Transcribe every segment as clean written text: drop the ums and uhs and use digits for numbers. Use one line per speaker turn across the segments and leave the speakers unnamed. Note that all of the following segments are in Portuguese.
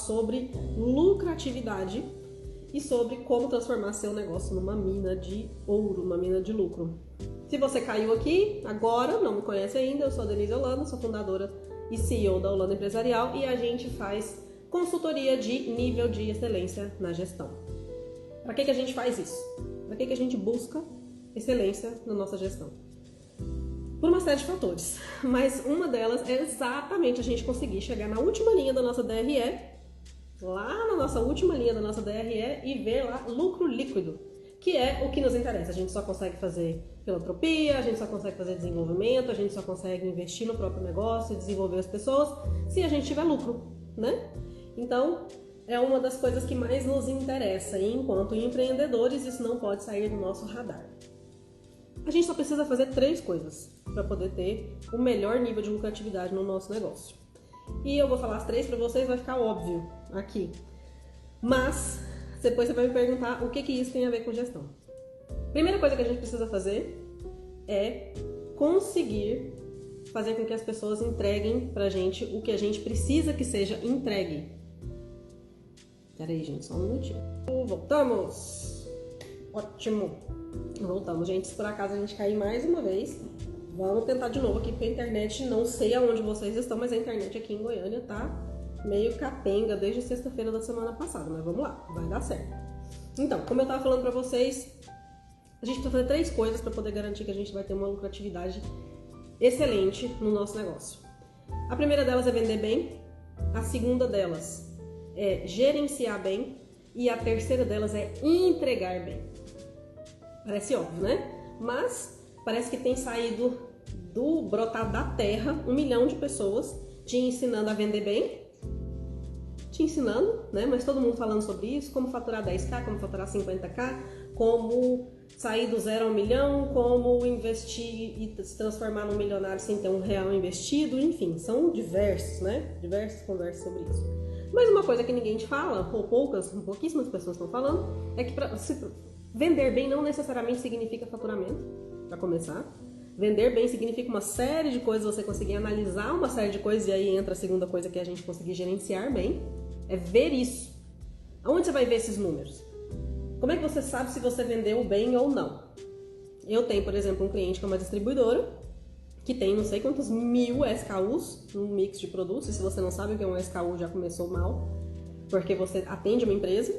sobre lucratividade e sobre como transformar seu negócio numa mina de ouro, uma mina de lucro. Se você caiu aqui agora, não me conhece ainda, eu sou a Denise Holanda, sou fundadora e CEO da Holanda Empresarial e a gente faz consultoria de nível de excelência na gestão. Para que a gente faz isso? Para que a gente busca excelência na nossa gestão? Por uma série de fatores, mas uma delas é exatamente a gente conseguir chegar na última linha da nossa DRE, lá na nossa última linha da nossa DRE e ver lá lucro líquido, que é o que nos interessa. A gente só consegue fazer filantropia, a gente só consegue fazer desenvolvimento, a gente só consegue investir no próprio negócio e desenvolver as pessoas se a gente tiver lucro, né? Então, é uma das coisas que mais nos interessa e enquanto empreendedores isso não pode sair do nosso radar. A gente só precisa fazer 3 coisas para poder ter o melhor nível de lucratividade no nosso negócio. E eu vou falar as 3 para vocês, vai ficar óbvio aqui. Mas depois você vai me perguntar o que isso tem a ver com gestão. Primeira coisa que a gente precisa fazer é conseguir fazer com que as pessoas entreguem pra gente o que a gente precisa que seja entregue. Peraí, gente, só um minutinho. Voltamos! Ótimo! Voltamos, gente. Se por acaso a gente cair mais uma vez, vamos tentar de novo aqui, porque a internet, não sei aonde vocês estão, mas a internet aqui em Goiânia tá meio capenga desde sexta-feira da semana passada, mas vamos lá, vai dar certo. Então, como eu tava falando pra vocês, a gente precisa fazer 3 coisas para poder garantir que a gente vai ter uma lucratividade excelente no nosso negócio. A primeira delas é vender bem, a segunda delas é gerenciar bem e a terceira delas é entregar bem. Parece óbvio, né? Mas parece que tem saído do brotado da terra 1 milhão de pessoas te ensinando a vender bem, te ensinando, né? Mas todo mundo falando sobre isso, como faturar 10k, como faturar 50k, como sair do 0 a 1 milhão, como investir e se transformar num milionário sem ter R$1 investido, enfim, são diversos, né? Diversas conversas sobre isso. Mas uma coisa que ninguém te fala, ou pouquíssimas pessoas estão falando, é que vender bem não necessariamente significa faturamento, para começar. Vender bem significa uma série de coisas, você conseguir analisar uma série de coisas, e aí entra a segunda coisa que é a gente conseguir gerenciar bem, é ver isso. Aonde você vai ver esses números? Como é que você sabe se você vendeu bem ou não? Eu tenho, por exemplo, um cliente que é uma distribuidora, que tem não sei quantos 1000 SKUs no mix de produtos, e se você não sabe o que é um SKU, já começou mal, porque você atende uma empresa,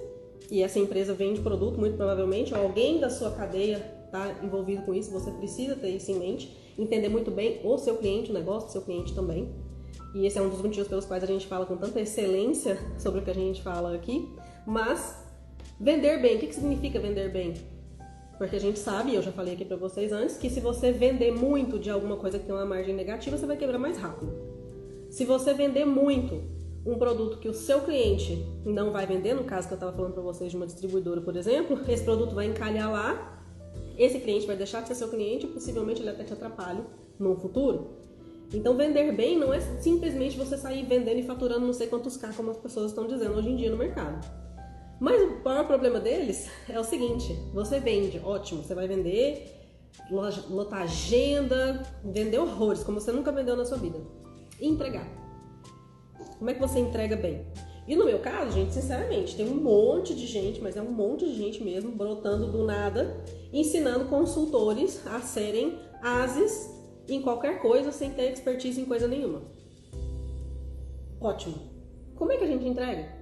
e essa empresa vende produto, muito provavelmente, ou alguém da sua cadeia está envolvido com isso, você precisa ter isso em mente, entender muito bem o seu cliente, o negócio do seu cliente também. E esse é um dos motivos pelos quais a gente fala com tanta excelência sobre o que a gente fala aqui. Mas vender bem, o que significa vender bem? Porque a gente sabe, eu já falei aqui pra vocês antes, que se você vender muito de alguma coisa que tem uma margem negativa, você vai quebrar mais rápido. Se você vender muito um produto que o seu cliente não vai vender, no caso que eu estava falando para vocês de uma distribuidora, por exemplo, esse produto vai encalhar lá, esse cliente vai deixar de ser seu cliente e possivelmente ele até te atrapalhe no futuro. Então vender bem não é simplesmente você sair vendendo e faturando não sei quantos K, como as pessoas estão dizendo hoje em dia no mercado. Mas o maior problema deles é o seguinte: você vende, ótimo, você vai vender, lotar agenda, vender horrores, como você nunca vendeu na sua vida. E entregar. Como é que você entrega bem? E no meu caso, gente, sinceramente, tem um monte de gente, mas é um monte de gente mesmo, brotando do nada, ensinando consultores a serem ases em qualquer coisa, sem ter expertise em coisa nenhuma. Ótimo. Como é que a gente entrega?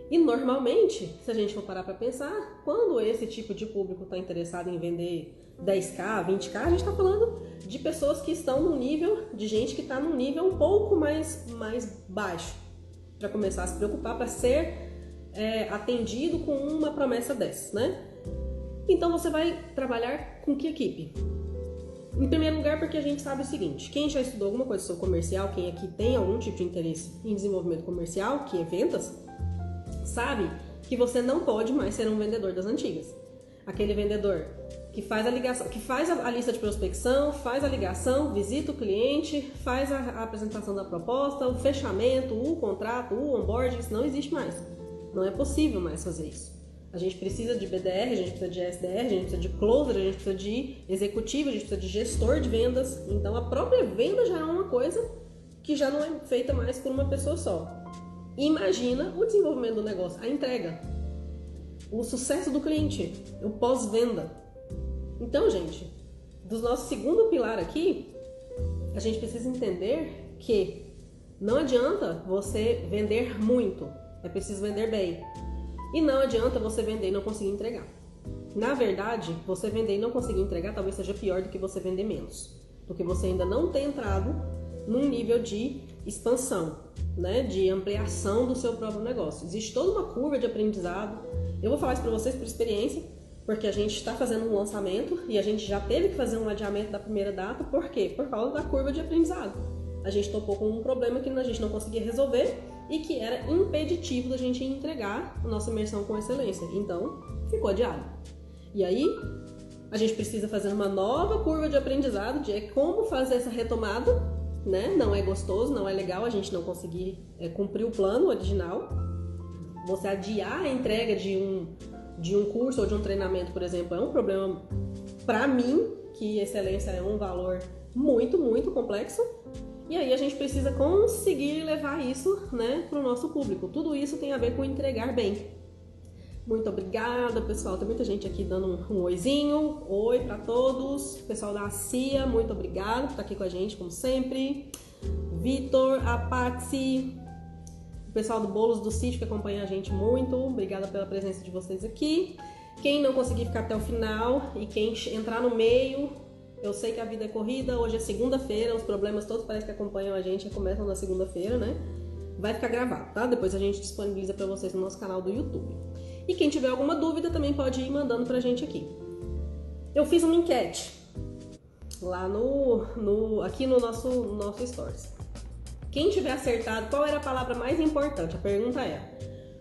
E normalmente, se a gente for parar para pensar, quando esse tipo de público está interessado em vender 10k, 20k, a gente está falando de pessoas que estão no nível, de gente que está num nível um pouco mais baixo, para começar a se preocupar, para ser atendido com uma promessa dessas, né? Então você vai trabalhar com que equipe? Em primeiro lugar, porque a gente sabe o seguinte: quem já estudou alguma coisa sobre comercial, quem aqui tem algum tipo de interesse em desenvolvimento comercial, que é vendas, sabe que você não pode mais ser um vendedor das antigas. Aquele vendedor que faz a ligação, que faz a lista de prospecção, faz a ligação, visita o cliente, faz a apresentação da proposta, o fechamento, o contrato, o onboarding, isso não existe mais. Não é possível mais fazer isso. A gente precisa de BDR, a gente precisa de SDR, a gente precisa de closer, a gente precisa de executivo, a gente precisa de gestor de vendas. Então a própria venda já é uma coisa que já não é feita mais por uma pessoa só. Imagina o desenvolvimento do negócio, a entrega, o sucesso do cliente, o pós-venda. Então, gente, do nosso segundo pilar aqui, a gente precisa entender que não adianta você vender muito, é preciso vender bem. E não adianta você vender e não conseguir entregar. Na verdade, você vender e não conseguir entregar talvez seja pior do que você vender menos, porque você ainda não tem entrado num nível de expansão, né, de ampliação do seu próprio negócio. Existe toda uma curva de aprendizado. Eu vou falar isso para vocês por experiência, porque a gente está fazendo um lançamento e a gente já teve que fazer um adiamento da primeira data. Por quê? Por causa da curva de aprendizado. A gente topou com um problema que a gente não conseguia resolver e que era impeditivo da gente entregar a nossa imersão com excelência. Então, ficou adiado. E aí, a gente precisa fazer uma nova curva de aprendizado de como fazer essa retomada, né? Não é gostoso, não é legal a gente não conseguir cumprir o plano original. Você adiar a entrega de um curso ou de um treinamento, por exemplo, é um problema para mim, que excelência é um valor muito, muito complexo. E aí a gente precisa conseguir levar isso, né, para o nosso público. Tudo isso tem a ver com entregar bem. Muito obrigada, pessoal. Tem muita gente aqui dando um oizinho. Oi para todos. Pessoal da CIA, muito obrigado por estar aqui com a gente, como sempre. Vitor, Apaxi, o pessoal do Bolos do Sítio que acompanha a gente muito. Obrigada pela presença de vocês aqui. Quem não conseguir ficar até o final e quem entrar no meio, eu sei que a vida é corrida. Hoje é segunda-feira, os problemas todos parece que acompanham a gente começam na segunda-feira, né? Vai ficar gravado, tá? Depois a gente disponibiliza para vocês no nosso canal do YouTube. E quem tiver alguma dúvida também pode ir mandando pra gente aqui. Eu fiz uma enquete lá aqui no nosso Stories. Quem tiver acertado qual era a palavra mais importante, a pergunta é: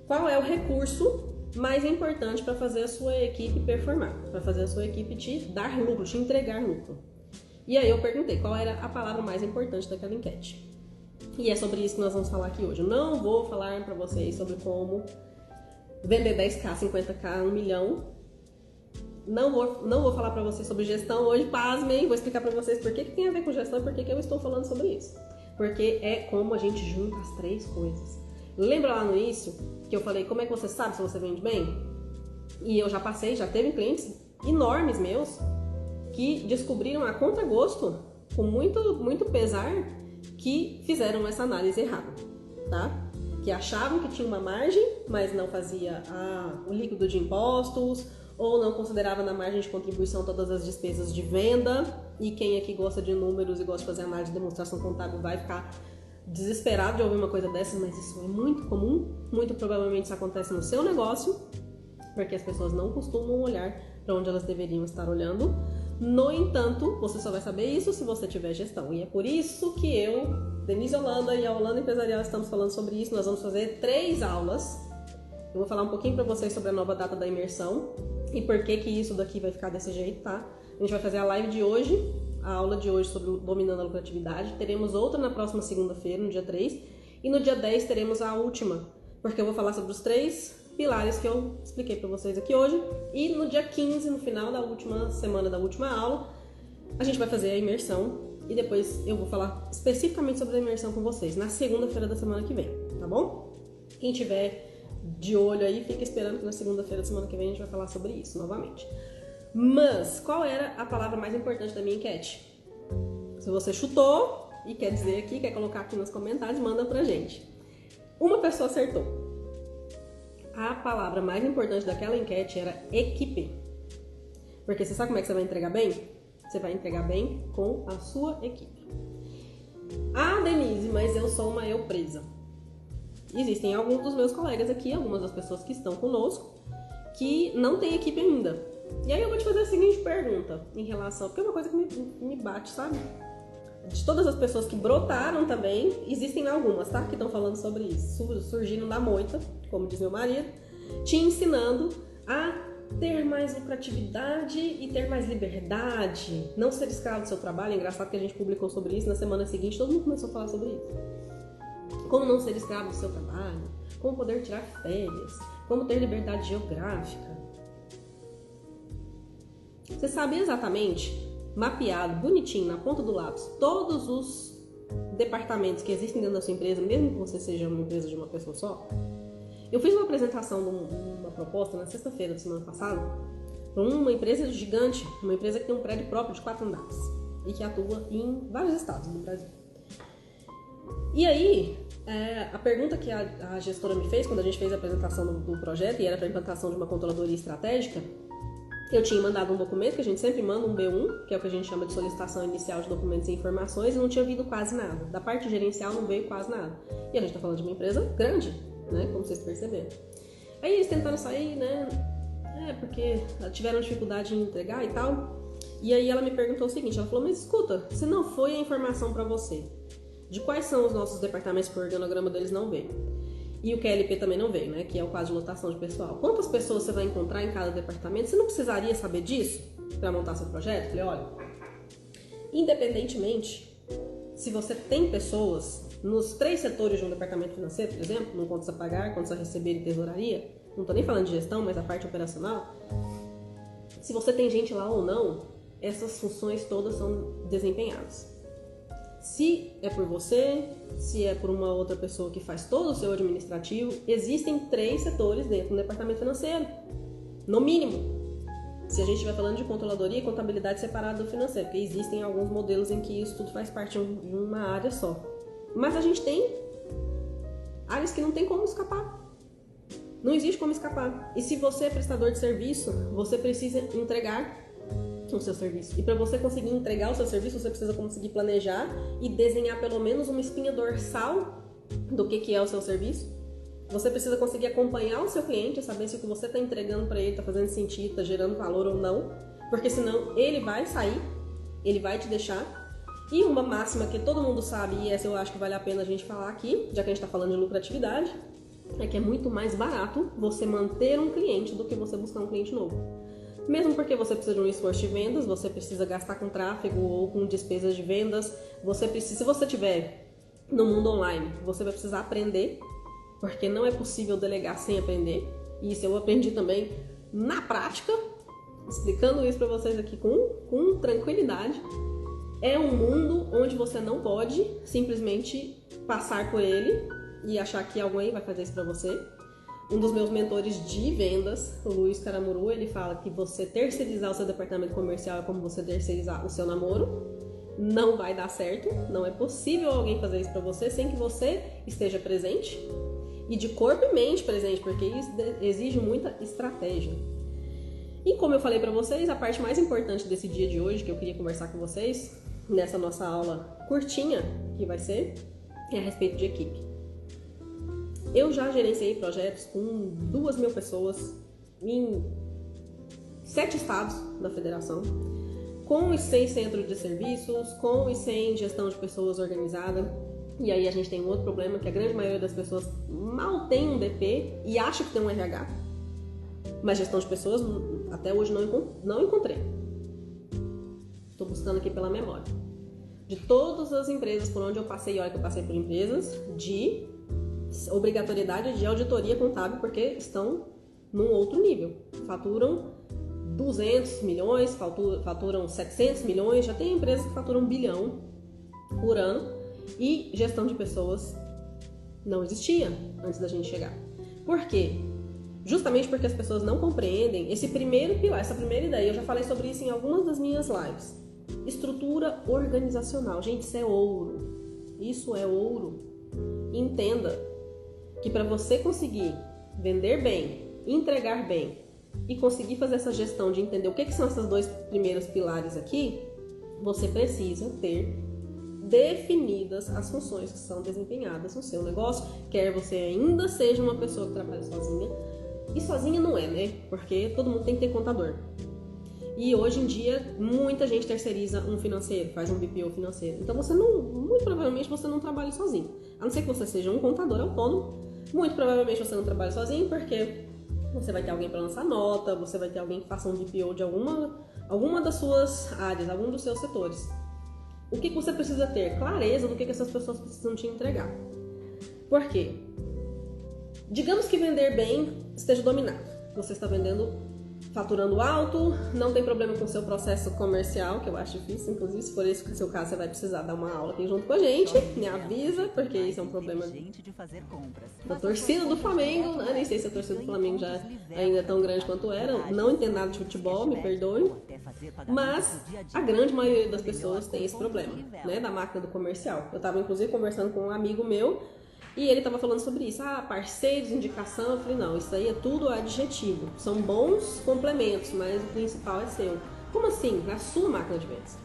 qual é o recurso mais importante para fazer a sua equipe performar, para fazer a sua equipe te dar lucro, te entregar lucro? E aí eu perguntei qual era a palavra mais importante daquela enquete. E é sobre isso que nós vamos falar aqui hoje. Eu não vou falar para vocês sobre como vender 10k, 50k, 1 milhão. Não vou falar para vocês sobre gestão hoje, pasmem. Vou explicar para vocês por que tem a ver com gestão e por que eu estou falando sobre isso. Porque é como a gente junta as três coisas. Lembra lá no início que eu falei como é que você sabe se você vende bem? E eu já teve clientes enormes meus que descobriram a conta-gosto, com muito, muito pesar, que fizeram essa análise errada, tá? Que achavam que tinha uma margem, mas não fazia o líquido de impostos, ou não considerava na margem de contribuição todas as despesas de venda. E quem aqui gosta de números e gosta de fazer análise de demonstração contábil vai ficar desesperado de ouvir uma coisa dessa, mas isso é muito comum. Muito provavelmente isso acontece no seu negócio, porque as pessoas não costumam olhar para onde elas deveriam estar olhando. No entanto, você só vai saber isso se você tiver gestão. E é por isso que eu, Denise Holanda e a Holanda Empresarial estamos falando sobre isso. Nós vamos fazer 3 aulas. Eu vou falar um pouquinho para vocês sobre a nova data da imersão e por que isso daqui vai ficar desse jeito, tá? A gente vai fazer a live de hoje, a aula de hoje sobre Dominando a Lucratividade. Teremos outra na próxima segunda-feira, no dia 3. E no dia 10 teremos a última, porque eu vou falar sobre os 3 pilares que eu expliquei para vocês aqui hoje. E no dia 15, no final da última semana da última aula, a gente vai fazer a imersão e depois eu vou falar especificamente sobre a imersão com vocês na segunda-feira da semana que vem, tá bom? Quem tiver de olho aí, fica esperando que na segunda-feira da semana que vem a gente vai falar sobre isso novamente. Mas qual era a palavra mais importante da minha enquete? Se você chutou e quer dizer aqui, quer colocar aqui nos comentários, manda pra gente. Uma pessoa acertou. A palavra mais importante daquela enquete era equipe. Porque você sabe como é que você vai entregar bem? Você vai entregar bem com a sua equipe. Ah, Denise, mas eu sou uma eu presa. Existem alguns dos meus colegas aqui, algumas das pessoas que estão conosco, que não tem equipe ainda. E aí eu vou te fazer a seguinte pergunta em relação... Porque é uma coisa que me bate, sabe? De todas as pessoas que brotaram também, existem algumas, tá? Que estão falando sobre isso. Surgiram da moita, como diz meu marido, te ensinando a ter mais lucratividade e ter mais liberdade. Não ser escravo do seu trabalho. É engraçado que a gente publicou sobre isso. Na semana seguinte, todo mundo começou a falar sobre isso. Como não ser escravo do seu trabalho. Como poder tirar férias. Como ter liberdade geográfica. Você sabe exatamente, mapeado, bonitinho, na ponta do lápis, todos os departamentos que existem dentro da sua empresa, mesmo que você seja uma empresa de uma pessoa só. Eu fiz uma apresentação de uma proposta na sexta-feira da semana passada para uma empresa gigante, uma empresa que tem um prédio próprio de 4 andares e que atua em vários estados do Brasil. E aí, a pergunta que a gestora me fez quando a gente fez a apresentação do projeto, e era para a implantação de uma controladoria estratégica, eu tinha mandado um documento, que a gente sempre manda, um B1, que é o que a gente chama de solicitação inicial de documentos e informações, e não tinha vindo quase nada. Da parte gerencial não veio quase nada. E a gente está falando de uma empresa grande, né? Como vocês perceberam. Aí eles tentaram sair, né? Porque tiveram dificuldade em entregar e tal. E aí ela me perguntou o seguinte, ela falou, mas escuta, se não foi a informação para você, de quais são os nossos departamentos que o organograma deles não veio? E o QLP também não veio, né? Que é o quadro de lotação de pessoal. Quantas pessoas você vai encontrar em cada departamento? Você não precisaria saber disso para montar seu projeto? Eu falei, olha, independentemente, se você tem pessoas nos 3 setores de um departamento financeiro, por exemplo, no contas a pagar, contas a receber e tesouraria, não estou nem falando de gestão, mas a parte operacional, se você tem gente lá ou não, essas funções todas são desempenhadas. Se é por você, se é por uma outra pessoa que faz todo o seu administrativo, existem 3 setores dentro do departamento financeiro, no mínimo. Se a gente estiver falando de controladoria e contabilidade separada do financeiro, porque existem alguns modelos em que isso tudo faz parte de uma área só. Mas a gente tem áreas que não tem como escapar. Não existe como escapar. E se você é prestador de serviço, você precisa entregar o seu serviço. E para você conseguir entregar o seu serviço, você precisa conseguir planejar e desenhar pelo menos uma espinha dorsal do que é o seu serviço. Você precisa conseguir acompanhar o seu cliente, saber se o que você está entregando para ele está fazendo sentido, está gerando valor ou não, porque senão ele vai sair, ele vai te deixar. E uma máxima que todo mundo sabe, e essa eu acho que vale a pena a gente falar aqui, já que a gente está falando de lucratividade, é que é muito mais barato você manter um cliente do que você buscar um cliente novo. Mesmo porque você precisa de um esforço de vendas, você precisa gastar com tráfego ou com despesas de vendas, se você estiver no mundo online, você vai precisar aprender, porque não é possível delegar sem aprender. E isso eu aprendi também na prática, explicando isso para vocês aqui com tranquilidade. É um mundo onde você não pode simplesmente passar por ele e achar que alguém vai fazer isso para você. Um dos meus mentores de vendas, o Luiz Caramuru, ele fala que você terceirizar o seu departamento comercial é como você terceirizar o seu namoro. Não vai dar certo, não é possível alguém fazer isso para você sem que você esteja presente e de corpo e mente presente, porque isso exige muita estratégia. E como eu falei para vocês, a parte mais importante desse dia de hoje que eu queria conversar com vocês, nessa nossa aula curtinha que vai ser, é a respeito de equipe. Eu já gerenciei projetos com 2.000 pessoas em 7 estados da federação, com os 100 centros de serviços, com os 100 gestão de pessoas organizada. E aí a gente tem um outro problema, que a grande maioria das pessoas mal tem um DP e acha que tem um RH, mas gestão de pessoas até hoje não encontrei. Estou buscando aqui pela memória. De todas as empresas por onde eu passei, olha que eu passei por empresas de obrigatoriedade de auditoria contábil, porque estão num outro nível. Faturam 200 milhões, faturam 700 milhões, já tem empresas que faturam 1 bilhão por ano e gestão de pessoas não existia antes da gente chegar. Por quê? Justamente porque as pessoas não compreendem esse primeiro pilar, essa primeira ideia. Eu já falei sobre isso em algumas das minhas lives. Estrutura organizacional. Gente, isso é ouro. Isso é ouro. Entenda que para você conseguir vender bem, entregar bem e conseguir fazer essa gestão de entender o que são esses 2 primeiros pilares aqui, você precisa ter definidas as funções que são desempenhadas no seu negócio, quer você ainda seja uma pessoa que trabalha sozinha. E sozinha não é, né? Porque todo mundo tem que ter contador. E hoje em dia, muita gente terceiriza um financeiro, faz um BPO financeiro. Então muito provavelmente você não trabalha sozinho. A não ser que você seja um contador autônomo, muito provavelmente você não trabalha sozinho, porque você vai ter alguém para lançar nota, você vai ter alguém que faça um BPO de alguma das suas áreas, algum dos seus setores. O que você precisa ter? Clareza do que essas pessoas precisam te entregar. Por quê? Digamos que vender bem esteja dominado. Você está vendendo faturando alto, não tem problema com o seu processo comercial, que eu acho difícil, inclusive se for esse o seu caso, você vai precisar dar uma aula aqui junto com a gente, me avisa, porque isso é um problema da torcida do Flamengo, né? Nem sei se a torcida do Flamengo já ainda é tão grande quanto era, não entendo nada de futebol, me perdoem, mas a grande maioria das pessoas tem esse problema, né, da máquina do comercial. Eu estava inclusive conversando com um amigo meu, e ele estava falando sobre isso, parceiros, indicação. Eu falei, não, isso aí é tudo adjetivo, são bons complementos, mas o principal é seu. Como assim? A sua máquina de vendas.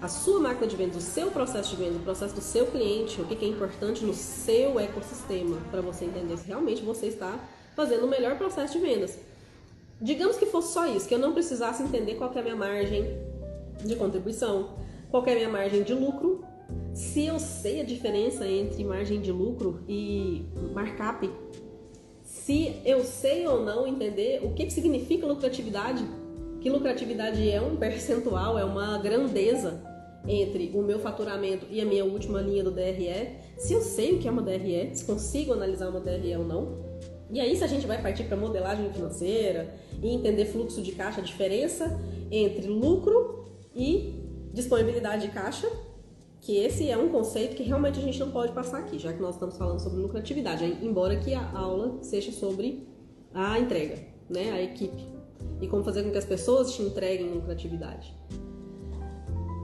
A sua máquina de vendas, o seu processo de vendas, o processo do seu cliente, o que é importante no seu ecossistema, para você entender se realmente você está fazendo o melhor processo de vendas. Digamos que fosse só isso, que eu não precisasse entender qual que é a minha margem de contribuição, qual que é a minha margem de lucro. Se eu sei a diferença entre margem de lucro e markup, se eu sei ou não entender o que significa lucratividade, que lucratividade é um percentual, é uma grandeza entre o meu faturamento e a minha última linha do DRE, se eu sei o que é uma DRE, se consigo analisar uma DRE ou não, e aí se a gente vai partir para modelagem financeira e entender fluxo de caixa, a diferença entre lucro e disponibilidade de caixa, que esse é um conceito que realmente a gente não pode passar aqui, já que nós estamos falando sobre lucratividade, embora que a aula seja sobre a entrega, né, a equipe, e como fazer com que as pessoas te entreguem lucratividade.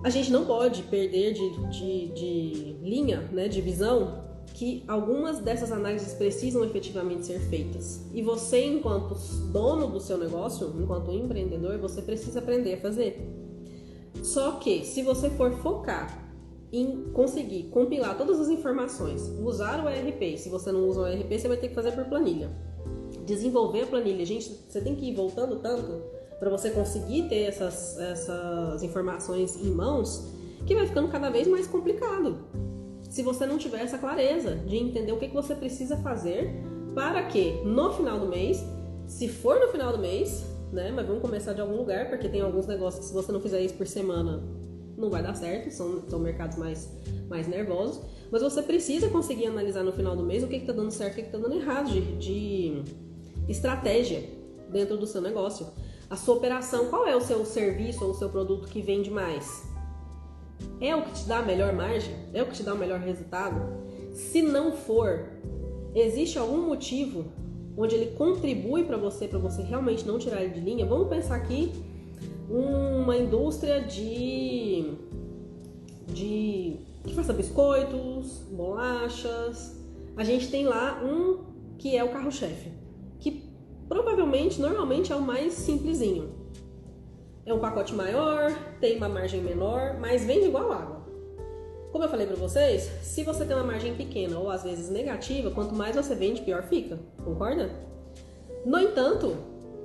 A gente não pode perder de linha, né, de visão, que algumas dessas análises precisam efetivamente ser feitas. E você, enquanto dono do seu negócio, enquanto empreendedor, você precisa aprender a fazer. Só que, se você for focar em conseguir compilar todas as informações, usar o ERP, se você não usa o ERP, você vai ter que fazer por planilha. Desenvolver a planilha, gente, você tem que ir voltando tanto para você conseguir ter essas informações em mãos, que vai ficando cada vez mais complicado. Se você não tiver essa clareza de entender o que você precisa fazer para que no final do mês, se for no final do mês, né, mas vamos começar de algum lugar, porque tem alguns negócios que se você não fizer isso por semana, não vai dar certo, são mercados mais nervosos, mas você precisa conseguir analisar no final do mês o que está dando certo e o que está dando errado de estratégia dentro do seu negócio. A sua operação, qual é o seu serviço ou o seu produto que vende mais? É o que te dá a melhor margem? É o que te dá o melhor resultado? Se não for, existe algum motivo onde ele contribui para você realmente não tirar ele de linha? Vamos pensar aqui uma indústria que faça biscoitos, bolachas. A gente tem lá um que é o carro-chefe, que provavelmente, normalmente é o mais simplesinho. É um pacote maior, tem uma margem menor, mas vende igual água. Como eu falei para vocês, se você tem uma margem pequena ou às vezes negativa, quanto mais você vende, pior fica. Concorda? No entanto,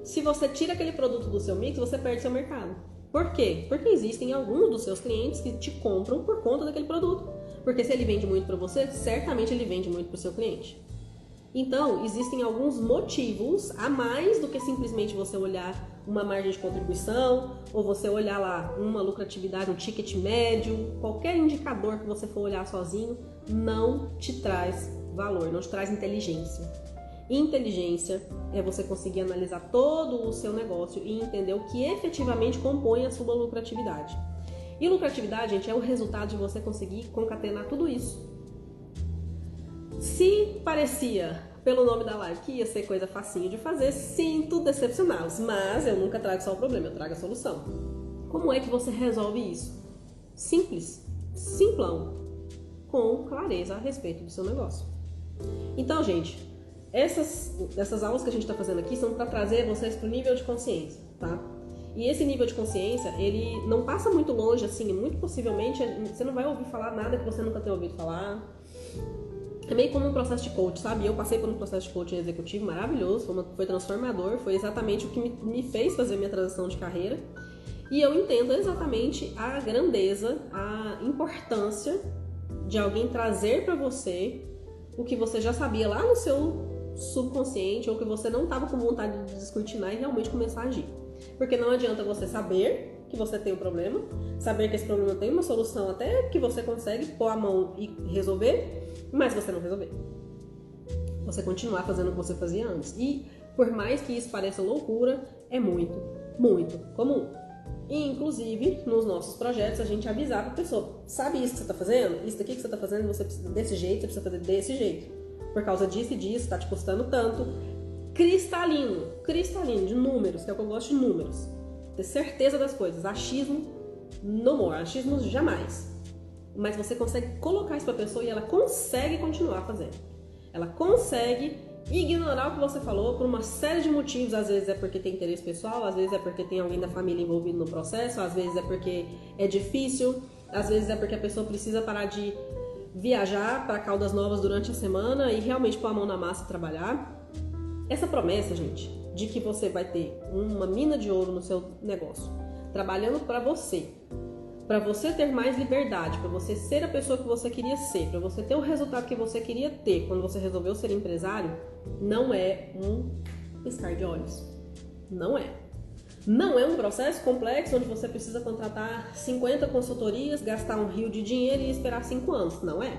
se você tira aquele produto do seu mix, você perde seu mercado. Por quê? Porque existem alguns dos seus clientes que te compram por conta daquele produto. Porque se ele vende muito para você, certamente ele vende muito para o seu cliente. Então, existem alguns motivos a mais do que simplesmente você olhar uma margem de contribuição, ou você olhar lá uma lucratividade, um ticket médio, qualquer indicador que você for olhar sozinho, não te traz valor, não te traz inteligência. Inteligência é você conseguir analisar todo o seu negócio e entender o que efetivamente compõe a sua lucratividade. E lucratividade, gente, é o resultado de você conseguir concatenar tudo isso. Se parecia, pelo nome da live, que ia ser coisa facinho de fazer, sinto decepcioná-los, mas eu nunca trago só o problema, eu trago a solução. Como é que você resolve isso? Simples, simplão, com clareza a respeito do seu negócio. Então, gente, essas aulas que a gente está fazendo aqui são para trazer vocês para o nível de consciência, tá? E esse nível de consciência, ele não passa muito longe, assim, muito possivelmente você não vai ouvir falar nada que você nunca tenha ouvido falar. É meio como um processo de coach, sabe? Eu passei por um processo de coaching executivo maravilhoso, foi transformador, foi exatamente o que me fez fazer minha transição de carreira. E eu entendo exatamente a grandeza, a importância de alguém trazer para você o que você já sabia lá no seu subconsciente ou que você não estava com vontade de descortinar e realmente começar a agir. Porque não adianta você saber que você tem um problema, saber que esse problema tem uma solução até que você consegue pôr a mão e resolver, mas você não resolver. Você continuar fazendo o que você fazia antes. E por mais que isso pareça loucura, é muito, muito comum. E, inclusive, nos nossos projetos, a gente avisar para a pessoa, sabe isso que você está fazendo? Isso daqui que você está fazendo, você precisa desse jeito, você precisa fazer desse jeito. Por causa disso e disso, está te custando tanto. Cristalino, de números, que é o que eu gosto de números. Ter certeza das coisas. Achismo, no more. Achismo, jamais. Mas você consegue colocar isso para a pessoa e ela consegue continuar fazendo. Ela consegue ignorar o que você falou por uma série de motivos. Às vezes é porque tem interesse pessoal, às vezes é porque tem alguém da família envolvido no processo, às vezes é porque é difícil, às vezes é porque a pessoa precisa parar de viajar para Caldas Novas durante a semana e realmente pôr a mão na massa e trabalhar. Essa promessa, gente, de que você vai ter uma mina de ouro no seu negócio, trabalhando para você ter mais liberdade, para você ser a pessoa que você queria ser, para você ter o resultado que você queria ter quando você resolveu ser empresário, não é um piscar de olhos. Não é. Não é um processo complexo onde você precisa contratar 50 consultorias, gastar um rio de dinheiro e esperar 5 anos. Não é.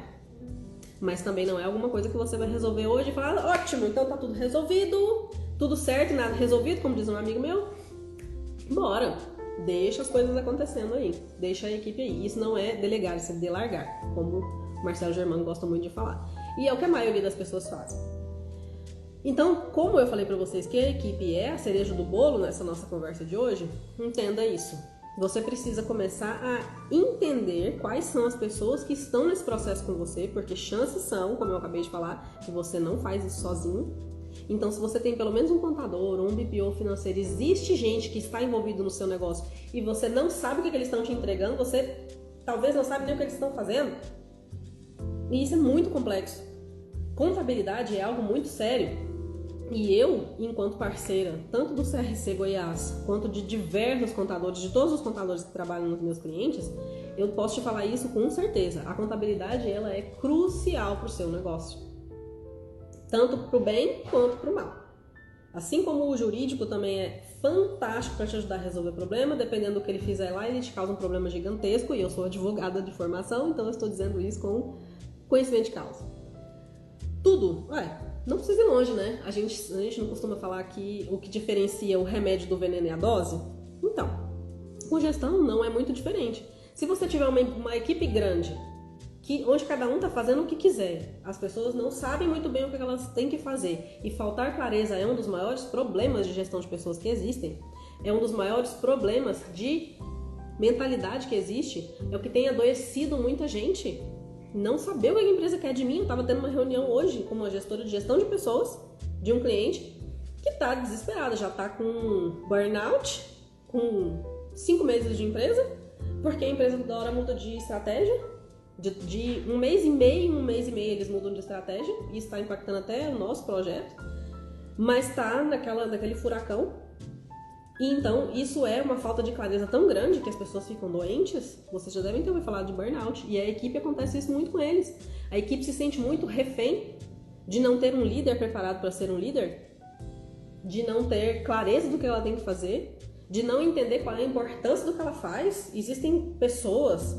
Mas também não é alguma coisa que você vai resolver hoje e falar, ótimo, então tá tudo resolvido, tudo certo, nada resolvido, como diz um amigo meu. Bora. Deixa as coisas acontecendo aí, deixa a equipe aí. Isso não é delegar, isso é delargar, como o Marcelo Germano gosta muito de falar. E é o que a maioria das pessoas fazem. Então, como eu falei pra vocês que a equipe é a cereja do bolo nessa nossa conversa de hoje, entenda isso. Você precisa começar a entender quais são as pessoas que estão nesse processo com você, porque chances são, como eu acabei de falar, que você não faz isso sozinho. Então, se você tem pelo menos um contador ou um BPO financeiro, existe gente que está envolvido no seu negócio e você não sabe o que eles estão te entregando, você talvez não sabe nem o que eles estão fazendo. E isso é muito complexo. Contabilidade é algo muito sério. E eu, enquanto parceira, tanto do CRC Goiás, quanto de diversos contadores, de todos os contadores que trabalham nos meus clientes, eu posso te falar isso com certeza. A contabilidade, ela é crucial para o seu negócio. Tanto para o bem quanto para o mal. Assim como o jurídico também é fantástico para te ajudar a resolver problema, dependendo do que ele fizer lá, ele te causa um problema gigantesco, e eu sou advogada de formação, então eu estou dizendo isso com conhecimento de causa. Tudo, não precisa ir longe, né? A gente não costuma falar que o que diferencia o remédio do veneno é a dose? Então, com gestão não é muito diferente. Se você tiver uma equipe grande, onde cada um está fazendo o que quiser, as pessoas não sabem muito bem o que elas têm que fazer, e faltar clareza é um dos maiores problemas de gestão de pessoas que existem, é um dos maiores problemas de mentalidade que existe, é o que tem adoecido muita gente. Não saber o que a empresa quer de mim. Eu estava tendo uma reunião hoje com uma gestora de gestão de pessoas, de um cliente, que está desesperada, já está com burnout, com 5 meses de empresa, porque a empresa toda hora muda de estratégia. De um mês e meio eles mudam de estratégia, e isso está impactando até o nosso projeto, mas está naquele furacão. E então isso é uma falta de clareza tão grande que as pessoas ficam doentes. Vocês já devem ter ouvido falar de burnout, e a equipe acontece isso muito com eles. A equipe se sente muito refém de não ter um líder preparado para ser um líder, de não ter clareza do que ela tem que fazer, de não entender qual é a importância do que ela faz. Existem pessoas,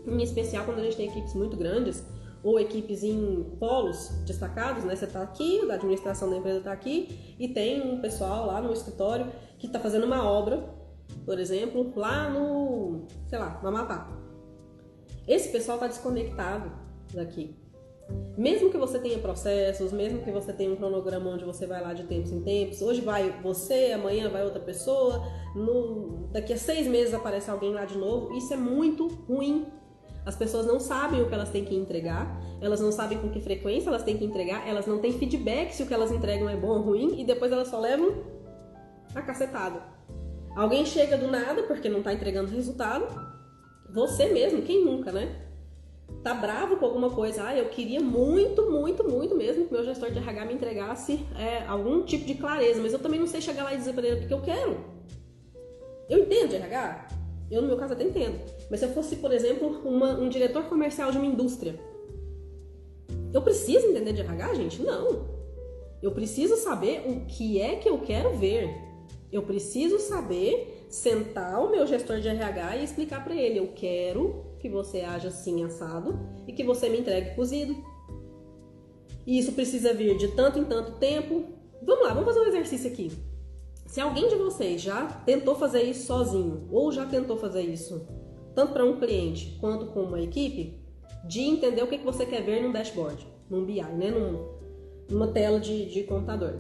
em especial quando a gente tem equipes muito grandes, ou equipes em polos destacados, né? Você está aqui, a administração da empresa está aqui, e tem um pessoal lá no escritório que está fazendo uma obra, por exemplo, lá no Amapá. Esse pessoal está desconectado daqui. Mesmo que você tenha processos, mesmo que você tenha um cronograma onde você vai lá de tempos em tempos, hoje vai você, amanhã vai outra pessoa, daqui a 6 meses aparece alguém lá de novo, isso é muito ruim. As pessoas não sabem o que elas têm que entregar, elas não sabem com que frequência elas têm que entregar, elas não têm feedback se o que elas entregam é bom ou ruim, e depois elas só levam a cacetada. Alguém chega do nada porque não está entregando resultado, você mesmo, quem nunca, né? Tá bravo com alguma coisa, eu queria muito, muito, muito mesmo que meu gestor de RH me entregasse algum tipo de clareza, mas eu também não sei chegar lá e dizer para ele o que eu quero. Eu entendo de RH, eu no meu caso até entendo, mas se eu fosse, por exemplo, um diretor comercial de uma indústria, eu preciso entender de RH, gente? Não. Eu preciso saber o que é que eu quero ver. Eu preciso saber sentar o meu gestor de RH e explicar para ele, eu quero que você haja assim assado e que você me entregue cozido. E isso precisa vir de tanto em tanto tempo. Vamos lá, vamos fazer um exercício aqui. Se alguém de vocês já tentou fazer isso sozinho ou já tentou fazer isso tanto para um cliente quanto com uma equipe, de entender o que você quer ver num dashboard, num BI, né? Numa tela de computador.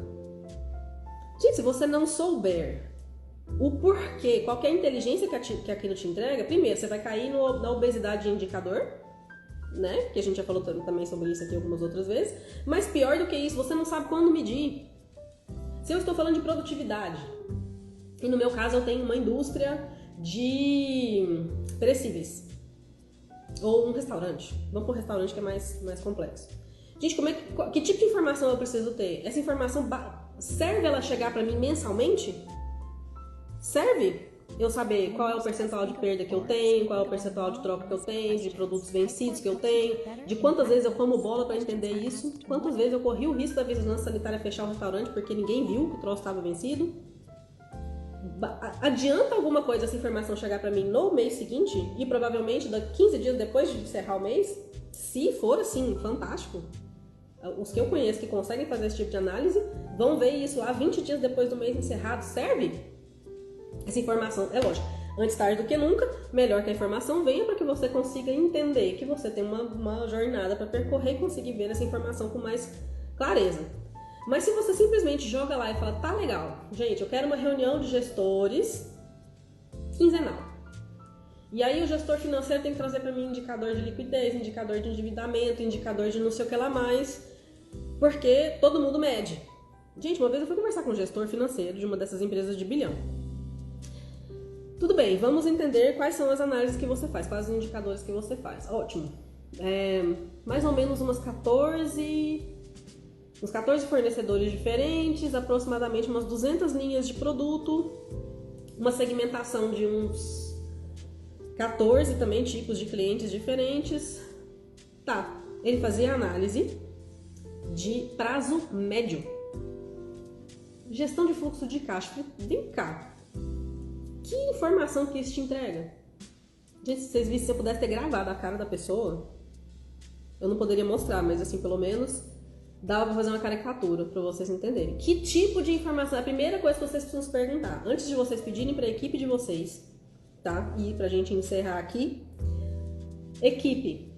Gente, se você não souber o porquê, qual que é a inteligência que aquilo te entrega, primeiro, você vai cair na obesidade de indicador, né? Que a gente já falou também sobre isso aqui algumas outras vezes. Mas pior do que isso, você não sabe quando medir. Se eu estou falando de produtividade, e no meu caso eu tenho uma indústria de perecíveis, ou um restaurante. Vamos para um restaurante que é mais complexo. Gente, que tipo de informação eu preciso ter? Essa informação serve ela chegar para mim mensalmente? Serve eu saber qual é o percentual de perda que eu tenho, qual é o percentual de troca que eu tenho, de produtos vencidos que eu tenho, de quantas vezes eu como bola para entender isso, quantas vezes eu corri o risco da vigilância sanitária fechar o restaurante porque ninguém viu que o troço estava vencido. Adianta alguma coisa essa informação chegar para mim no mês seguinte e provavelmente 15 dias depois de encerrar o mês? Se for assim, fantástico. Os que eu conheço que conseguem fazer esse tipo de análise vão ver isso lá 20 dias depois do mês encerrado. Serve? Essa informação, é lógico, antes tarde do que nunca, melhor que a informação venha para que você consiga entender que você tem uma jornada para percorrer e conseguir ver essa informação com mais clareza. Mas se você simplesmente joga lá e fala, tá legal, gente, eu quero uma reunião de gestores quinzenal. E aí o gestor financeiro tem que trazer para mim indicador de liquidez, indicador de endividamento, indicador de não sei o que lá mais, porque todo mundo mede. Gente, uma vez eu fui conversar com um gestor financeiro de uma dessas empresas de bilhão. Tudo bem, vamos entender quais são as análises que você faz, quais os indicadores que você faz. Ótimo. Mais ou menos uns 14 fornecedores diferentes, aproximadamente umas 200 linhas de produto, uma segmentação de uns 14 também tipos de clientes diferentes. Tá, ele fazia análise de prazo médio. Gestão de fluxo de caixa. Vem cá. Que informação que isso te entrega? Gente, se vocês vissem, se eu pudesse ter gravado a cara da pessoa, eu não poderia mostrar, mas assim, pelo menos dava pra fazer uma caricatura pra vocês entenderem. Que tipo de informação? A primeira coisa que vocês precisam se perguntar, antes de vocês pedirem pra equipe de vocês, tá? E pra gente encerrar aqui, equipe,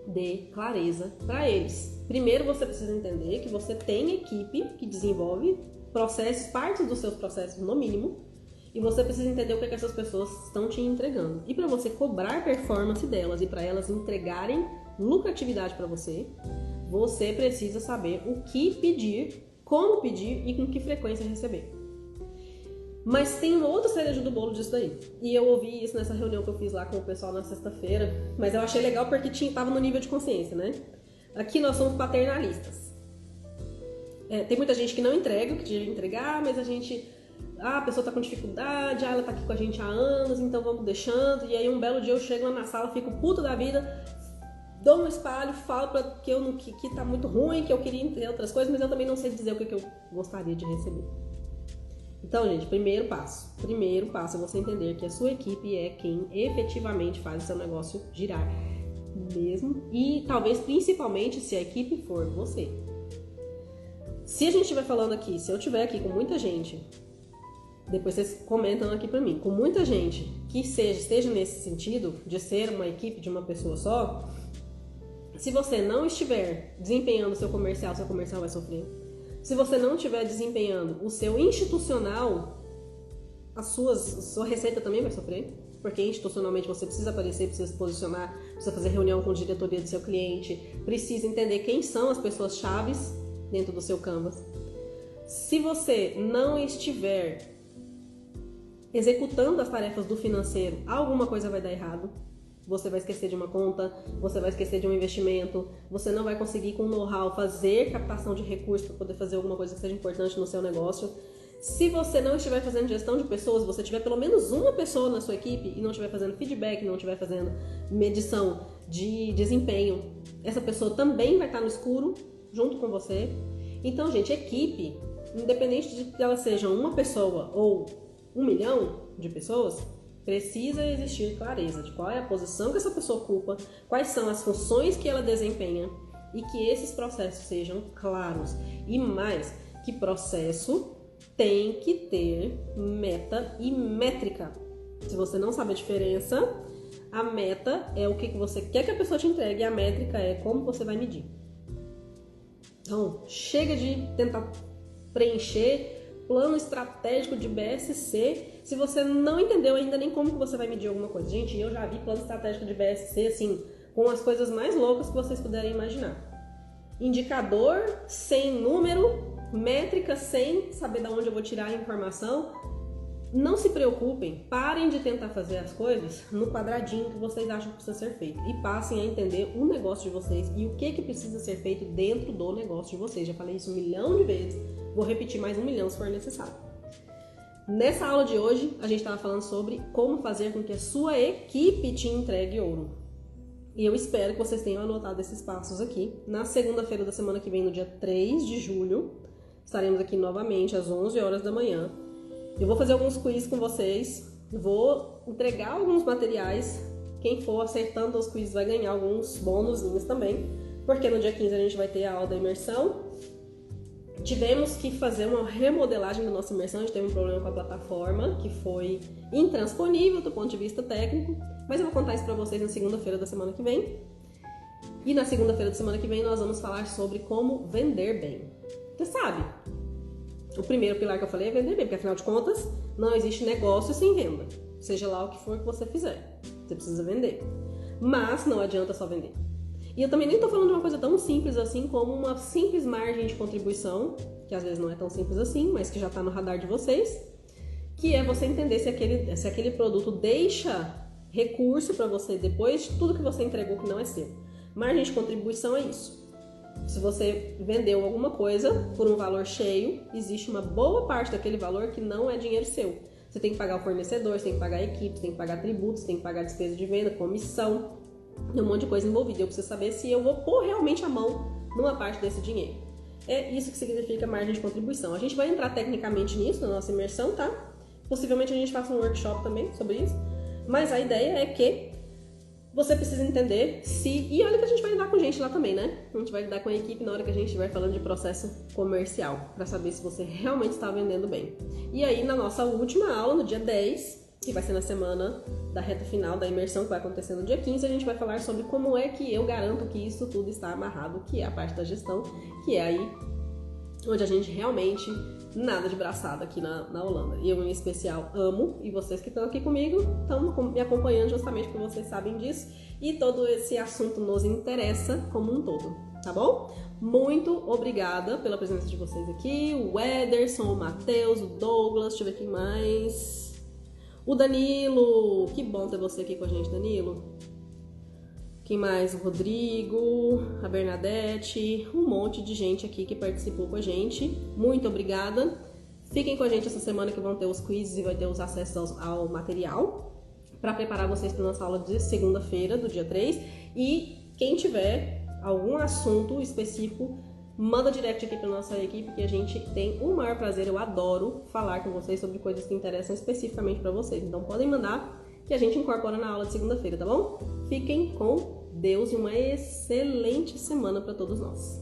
dê clareza pra eles. Primeiro você precisa entender que você tem equipe que desenvolve processos, partes dos seus processos no mínimo, e você precisa entender o que essas pessoas estão te entregando. E para você cobrar performance delas e para elas entregarem lucratividade para você, você precisa saber o que pedir, como pedir e com que frequência receber. Mas tem uma outra cereja do bolo disso daí. E eu ouvi isso nessa reunião que eu fiz lá com o pessoal na sexta-feira, mas eu achei legal porque estava no nível de consciência, né? Aqui nós somos paternalistas. Tem muita gente que não entrega o que devia entregar, mas a pessoa tá com dificuldade, ela tá aqui com a gente há anos, então vamos deixando. E aí um belo dia eu chego lá na sala, fico puto da vida, dou um espalho, falo que tá muito ruim, que eu queria entender outras coisas, mas eu também não sei dizer o que eu gostaria de receber. Então, gente, primeiro passo é você entender que a sua equipe é quem efetivamente faz o seu negócio girar mesmo, e talvez principalmente se a equipe for você. Se a gente estiver falando aqui, se eu estiver aqui com muita gente, depois vocês comentam aqui pra mim, com muita gente que esteja nesse sentido de ser uma equipe de uma pessoa só, se você não estiver desempenhando o seu comercial vai sofrer. Se você não estiver desempenhando o seu institucional, a sua receita também vai sofrer, porque institucionalmente você precisa aparecer, precisa se posicionar, precisa fazer reunião com a diretoria do seu cliente, precisa entender quem são as pessoas chaves dentro do seu canvas. Se você não estiver executando as tarefas do financeiro, alguma coisa vai dar errado. Você vai esquecer de uma conta, você vai esquecer de um investimento, você não vai conseguir com know-how fazer captação de recursos para poder fazer alguma coisa que seja importante no seu negócio. Se você não estiver fazendo gestão de pessoas, você tiver pelo menos uma pessoa na sua equipe e não estiver fazendo feedback, não estiver fazendo medição de desempenho, essa pessoa também vai estar no escuro junto com você. Então, gente, equipe, independente de que ela seja uma pessoa ou 1 milhão de pessoas, precisa existir clareza de qual é a posição que essa pessoa ocupa, quais são as funções que ela desempenha e que esses processos sejam claros. E mais, que processo tem que ter meta e métrica. Se você não sabe a diferença, a meta é o que você quer que a pessoa te entregue e a métrica é como você vai medir. Então, chega de tentar preencher plano estratégico de BSC se você não entendeu ainda nem como que você vai medir alguma coisa. Gente, eu já vi plano estratégico de BSC assim, com as coisas mais loucas que vocês puderem imaginar. Indicador sem número, métrica sem saber de onde eu vou tirar a informação. Não se preocupem, parem de tentar fazer as coisas no quadradinho que vocês acham que precisa ser feito e passem a entender o negócio de vocês e o que precisa ser feito dentro do negócio de vocês. Já falei isso 1 milhão de vezes, vou repetir mais 1 milhão se for necessário. Nessa aula de hoje, a gente estava falando sobre como fazer com que a sua equipe te entregue ouro. E eu espero que vocês tenham anotado esses passos aqui. Na segunda-feira da semana que vem, no dia 3 de julho, estaremos aqui novamente às 11 horas da manhã. Eu vou fazer alguns quiz com vocês, vou entregar alguns materiais. Quem for acertando os quiz vai ganhar alguns bônusinhos também, porque no dia 15 a gente vai ter a aula da imersão. Tivemos que fazer uma remodelagem da nossa imersão, a gente teve um problema com a plataforma, que foi intransponível do ponto de vista técnico, mas eu vou contar isso pra vocês na segunda-feira da semana que vem. E na segunda-feira da semana que vem nós vamos falar sobre como vender bem. Você sabe, o primeiro pilar que eu falei é vender bem, porque afinal de contas não existe negócio sem venda. Seja lá o que for que você fizer, você precisa vender. Mas não adianta só vender. E eu também nem tô falando de uma coisa tão simples assim como uma simples margem de contribuição, que às vezes não é tão simples assim, mas que já tá no radar de vocês, que é você entender se aquele produto deixa recurso para você depois de tudo que você entregou que não é seu. Margem de contribuição é isso. Se você vendeu alguma coisa por um valor cheio, existe uma boa parte daquele valor que não é dinheiro seu. Você tem que pagar o fornecedor, você tem que pagar a equipe, você tem que pagar tributos, você tem que pagar despesa de venda, comissão, tem um monte de coisa envolvida. Eu preciso saber se eu vou pôr realmente a mão numa parte desse dinheiro. É isso que significa margem de contribuição. A gente vai entrar tecnicamente nisso na nossa imersão, tá? Possivelmente a gente faça um workshop também sobre isso. Mas a ideia é que você precisa entender se... E olha que a gente vai lidar com gente lá também, né? A gente vai lidar com a equipe na hora que a gente estiver falando de processo comercial, para saber se você realmente está vendendo bem. E aí, na nossa última aula, no dia 10, que vai ser na semana da reta final da imersão, que vai acontecer no dia 15, a gente vai falar sobre como é que eu garanto que isso tudo está amarrado, que é a parte da gestão, que é aí onde a gente realmente... nada de braçada aqui na Holanda. E eu, em especial, amo. E vocês que estão aqui comigo estão me acompanhando justamente porque vocês sabem disso. E todo esse assunto nos interessa como um todo, tá bom? Muito obrigada pela presença de vocês aqui. O Ederson, o Matheus, o Douglas, deixa eu ver quem mais. O Danilo. Que bom ter você aqui com a gente, Danilo. Quem mais? O Rodrigo, a Bernadette, um monte de gente aqui que participou com a gente. Muito obrigada. Fiquem com a gente essa semana que vão ter os quizzes e vai ter os acessos ao material para preparar vocês para nossa aula de segunda-feira, do dia 3. E quem tiver algum assunto específico, manda direct aqui para nossa equipe que a gente tem o maior prazer. Eu adoro falar com vocês sobre coisas que interessam especificamente para vocês. Então podem mandar que a gente incorpora na aula de segunda-feira, tá bom? Fiquem com Deus e uma excelente semana para todos nós.